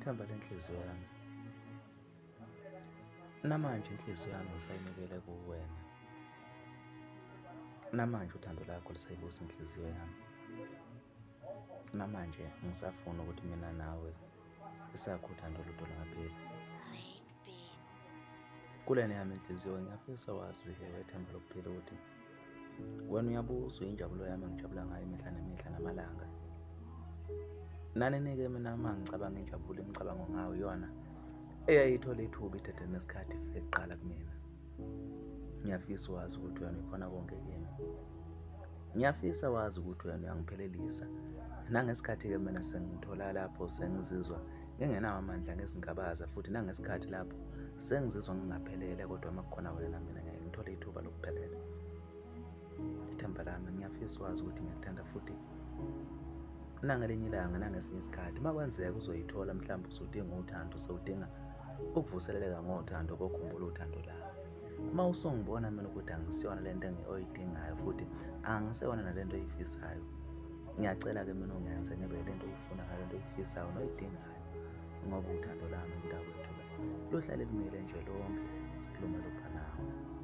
Themba lenhliziyo yami, namanje inhliziyo yami ngisayinikele kuwena. Namanje uthando lakho lisayibusa inhliziyo yami. Namanje ngisafuna ukuthi mina nawe isakho uthando olude lungapheli. Kulena yami inhliziyo ngiyafisa wazi-ke wethemba lokuphila ukuthi wena uyabusa uyinjabulo yami engijabula ngayo imihla nemihla namalanga. Nani-ke mina uma ngicabanga injabulo imicabango ngayo iyona eyayithola ithuba ithethe nesikhathi ifike kuqala kumina. Ngiyafisa wazi ukuthi wena ukhona konke kimi. Ngiyafisa wazi ukuthi wena uyangiphelelisa. Nangesikhathi-ke mina sengithola lapho sengizizwa ngingenawo amandla ngezingabaza futhi nangesikhathi lapho sengizizwa ngingaphelele, kodwa uma kukhona wena mina ngeke ngithole ithuba lokuphelela. Ithemba lami, ngiyafisa wazi ukuthi ngiyakuthanda futhi nangelinye ilanga nangesinye isikhathi uma kwenzeka uzoyithola mhlawumbe usudinga uthando, usudinga ukuvuseleleka ngothando, bokhumbula uthando lami. Uma usungibona mina ukuthi angisiyona lento oyidingayo futhi angiseyona nalento oyifisayo, ngiyacela-ke mina ungenze ngibe lento oyifunayo, lento oyifisayo noyidingayo, ngoba uthando lami mntakwethu luhlale lumile nje lonke lume lupha nawe.